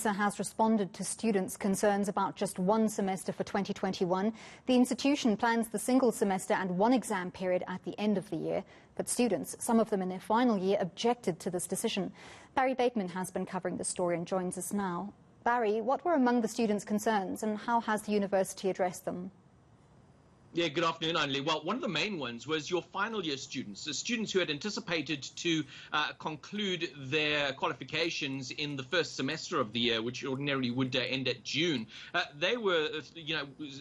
Unisa has responded to students' concerns about just one semester for 2021. The institution plans the single semester and one exam period at the end of the year. But students, some of them in their final year, objected to this decision. Barry Bateman has been covering the story and joins us now. Barry, what were among the students' concerns and how has the university addressed them? Yeah, good afternoon, Anli. Well, one of the main ones was your final year students, the students who had anticipated to conclude their qualifications in the first semester of the year, which ordinarily would end at June. They were,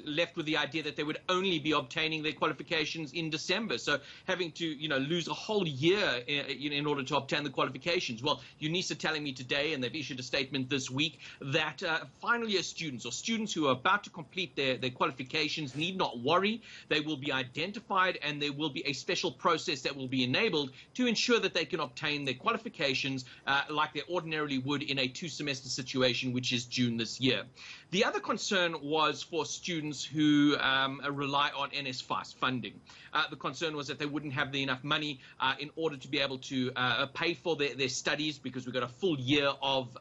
left with the idea that they would only be obtaining their qualifications in December. So having to, lose a whole year in order to obtain the qualifications. Well, Unisa telling me today, and they've issued a statement this week, that final year students or students who are about to complete their qualifications need not worry. They will be identified and there will be a special process that will be enabled to ensure that they can obtain their qualifications like they ordinarily would in a two-semester situation, which is June this year. The other concern was for students who rely on NSFAS funding. The concern was that they wouldn't have enough money in order to be able to pay for their studies, because we've got a full year of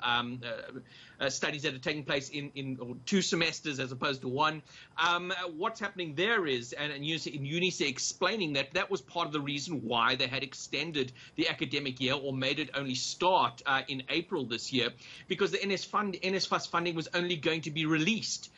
studies that are taking place in 2 semesters as opposed to 1. What's happening there is, and Unisa explaining that was part of the reason why they had extended the academic year or made it only start in April this year, because the NSFAS funding was only going to be released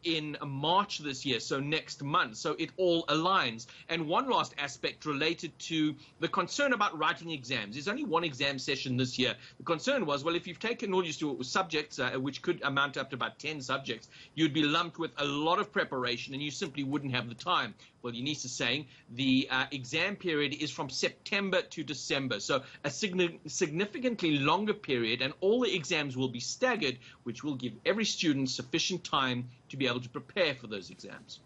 in March this year, so next month. So it all aligns. And one last aspect related to the concern about writing exams. There's only one exam session this year. The concern was, well, if you've taken all your subjects, which could amount up to about 10 subjects, you'd be lumped with a lot of preparation and you simply wouldn't have the time. Well, Unisa saying the exam period is from September to December, so a significantly longer period, and all the exams will be staggered, which will give every student sufficient time to be able to prepare for those exams.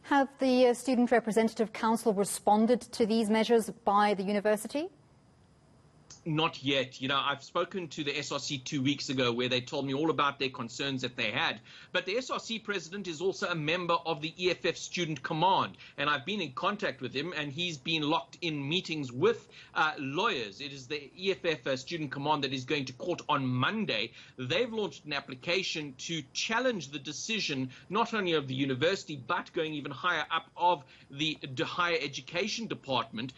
Have the Student Representative Council responded to these measures by the university? Not yet. I've spoken to the SRC 2 weeks ago where they told me all about their concerns that they had. But the SRC president is also a member of the EFF Student Command, and I've been in contact with him, and he's been locked in meetings with lawyers. It is the EFF Student Command that is going to court on Monday. They've launched an application to challenge the decision not only of the university but going even higher up of the Higher Education Department,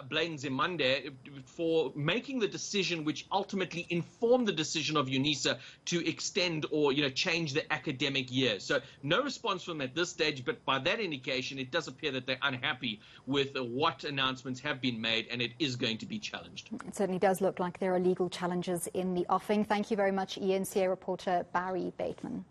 Blaine Zemande, for making the decision which ultimately informed the decision of Unisa to extend or change the academic year. So no response from them at this stage, but by that indication it does appear that they're unhappy with what announcements have been made, and it is going to be challenged. It certainly does look like there are legal challenges in the offing. Thank you very much, eNCA reporter Barry Bateman.